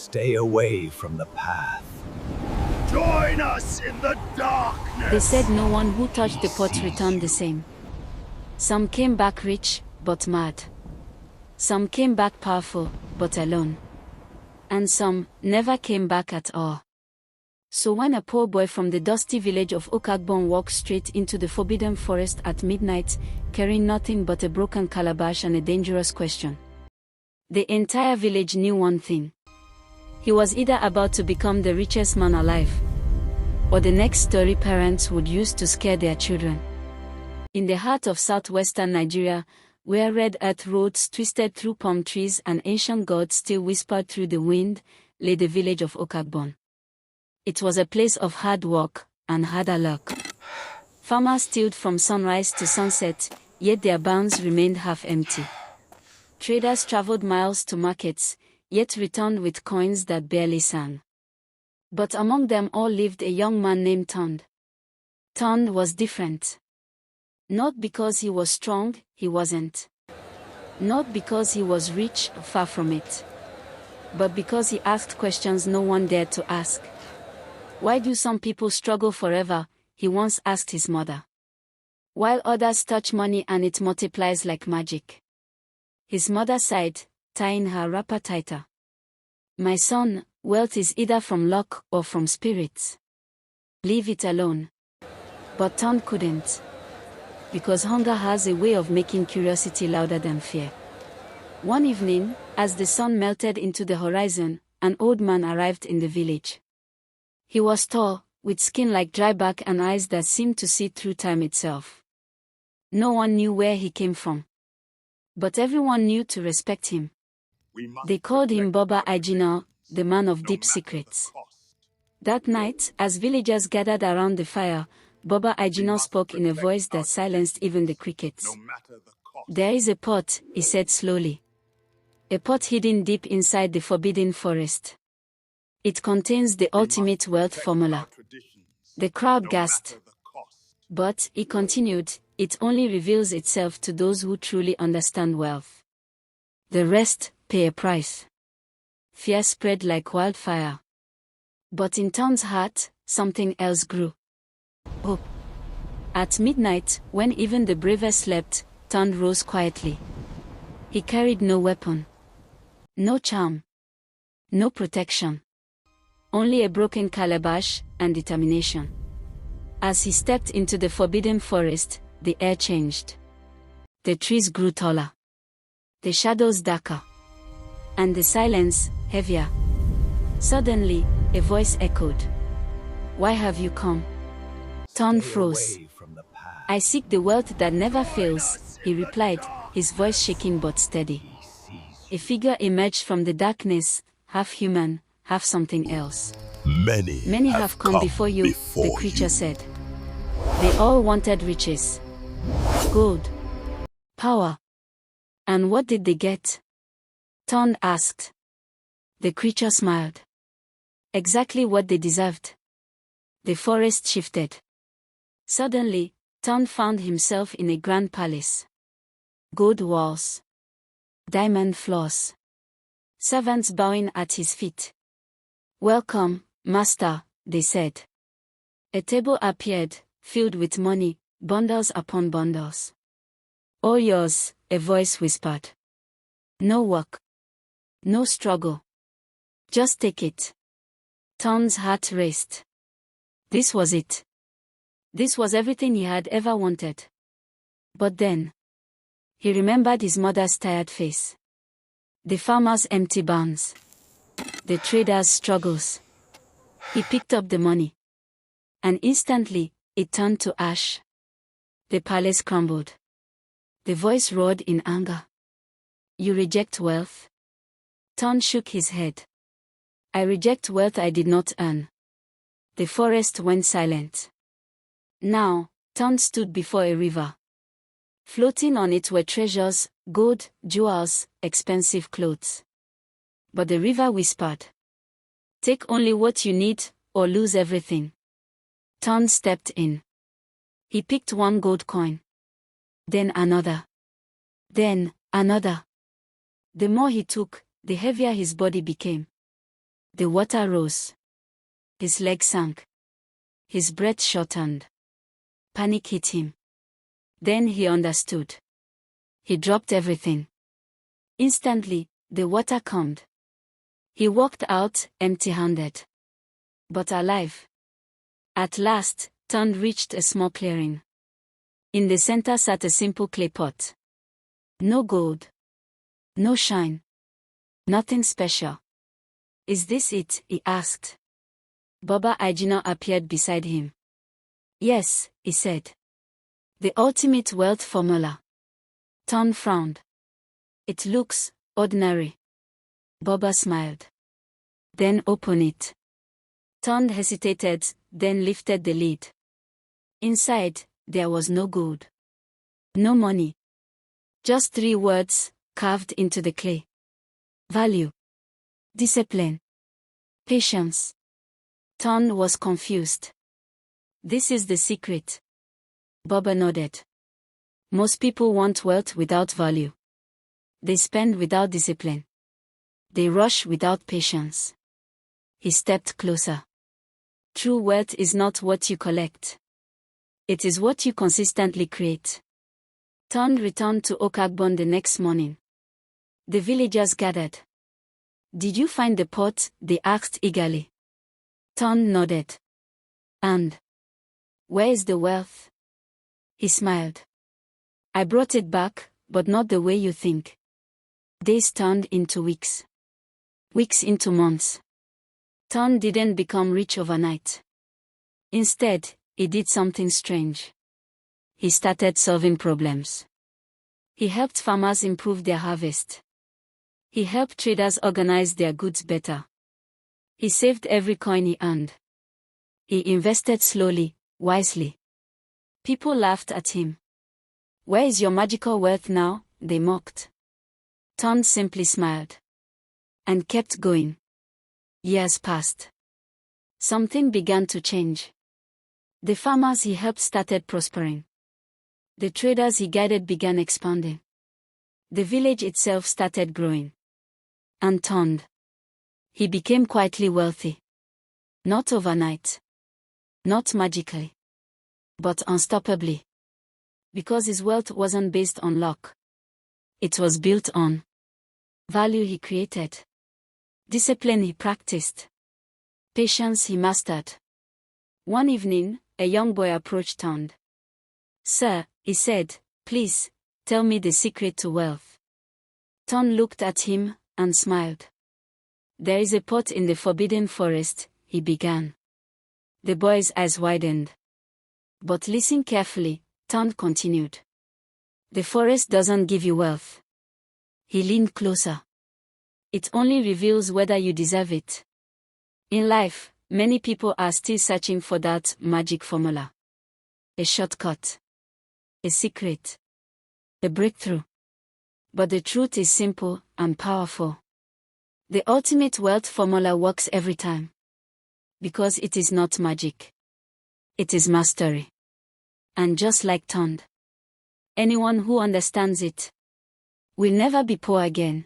Stay away from the path. Join us in the darkness! They said no one who touched the pot returned the same. Some came back rich, but mad. Some came back powerful, but alone. And some never came back at all. So when a poor boy from the dusty village of Okagbon walked straight into the forbidden forest at midnight, carrying nothing but a broken calabash and a dangerous question, the entire village knew one thing. He was either about to become the richest man alive, or the next story parents would use to scare their children. In the heart of southwestern Nigeria, where red earth roads twisted through palm trees and ancient gods still whispered through the wind, lay the village of Okagbon. It was a place of hard work and harder luck. Farmers toiled from sunrise to sunset, yet their barns remained half empty. Traders traveled miles to markets, yet returned with coins that barely sang. But among them all lived a young man named Tunde. Tunde was different. Not because he was strong, he wasn't. Not because he was rich, far from it. But because he asked questions no one dared to ask. Why do some people struggle forever? He once asked his mother. While others touch money and it multiplies like magic. His mother sighed, tying her wrapper tighter. My son, wealth is either from luck or from spirits. Leave it alone. But Tunde couldn't. Because hunger has a way of making curiosity louder than fear. One evening, as the sun melted into the horizon, an old man arrived in the village. He was tall, with skin like dry bark and eyes that seemed to see through time itself. No one knew where he came from. But everyone knew to respect him. They called him Baba Ijina, the man of deep secrets. That night, as villagers gathered around the fire, Baba Ijina spoke in a voice that silenced even the crickets. There is a pot, he said slowly. A pot hidden deep inside the forbidden forest. It contains the ultimate wealth formula. The crowd gasped. But, he continued, it only reveals itself to those who truly understand wealth. The rest pay a price. Fear spread like wildfire. But in Tunde's heart, something else grew. Hope. At midnight, when even the bravest slept, Tunde rose quietly. He carried no weapon. No charm. No protection. Only a broken calabash and determination. As he stepped into the forbidden forest, the air changed. The trees grew taller. The shadows darker. And the silence, heavier. Suddenly, a voice echoed. Why have you come? Tunde froze. I seek the wealth that never fails, he replied, his voice shaking but steady. A figure emerged from the darkness, half human, have something else. Many have come before you, the creature said. They all wanted riches. Gold. Power. And what did they get? Tunde asked. The creature smiled. Exactly what they deserved. The forest shifted. Suddenly, Tunde found himself in a grand palace. Gold walls. Diamond floors. Servants bowing at his feet. Welcome, master, they said. A table appeared, filled with money, bundles upon bundles. All yours, a voice whispered. No work. No struggle. Just take it. Tunde's heart raced. This was it. This was everything he had ever wanted. But then, he remembered his mother's tired face. The farmer's empty barns. The trader's struggles. He picked up the money. And instantly, it turned to ash. The palace crumbled. The voice roared in anger. You reject wealth? Tunde shook his head. I reject wealth I did not earn. The forest went silent. Now, Tunde stood before a river. Floating on it were treasures, gold, jewels, expensive clothes. But the river whispered. Take only what you need, or lose everything. Tunde stepped in. He picked one gold coin. Then another. Then, another. The more he took, the heavier his body became. The water rose. His legs sank. His breath shortened. Panic hit him. Then he understood. He dropped everything. Instantly, the water calmed. He walked out, empty-handed. But alive. At last, Tunde reached a small clearing. In the center sat a simple clay pot. No gold. No shine. Nothing special. Is this it? He asked. Baba Ijina appeared beside him. Yes, he said. The ultimate wealth formula. Tunde frowned. It looks ordinary. Baba smiled. Then open it. Tunde hesitated, then lifted the lid. Inside, there was no gold. No money. Just 3 words, carved into the clay. Value. Discipline. Patience. Tunde was confused. This is the secret. Baba nodded. Most people want wealth without value. They spend without discipline. They rush without patience. He stepped closer. True wealth is not what you collect. It is what you consistently create. Tunde returned to Okagbon the next morning. The villagers gathered. Did you find the pot? They asked eagerly. Tunde nodded. And where is the wealth? He smiled. I brought it back, but not the way you think. Days turned into weeks. Weeks into months. Tunde didn't become rich overnight. Instead, he did something strange. He started solving problems. He helped farmers improve their harvest. He helped traders organize their goods better. He saved every coin he earned. He invested slowly, wisely. People laughed at him. Where is your magical wealth now? They mocked. Tunde simply smiled. And kept going. Years passed. Something began to change. The farmers he helped started prospering. The traders he guided began expanding. The village itself started growing. And Tunde. He became quietly wealthy. Not overnight. Not magically. But unstoppably. Because his wealth wasn't based on luck. It was built on value he created. Discipline he practiced. Patience he mastered. One evening, a young boy approached Tunde. Sir, he said, please, tell me the secret to wealth. Tunde looked at him, and smiled. There is a pot in the forbidden forest, he began. The boy's eyes widened. But listen carefully, Tunde continued. The forest doesn't give you wealth. He leaned closer. It only reveals whether you deserve it. In life, many people are still searching for that magic formula. A shortcut. A secret. A breakthrough. But the truth is simple and powerful. The ultimate wealth formula works every time. Because it is not magic. It is mastery. And just like Tunde, anyone who understands it will never be poor again.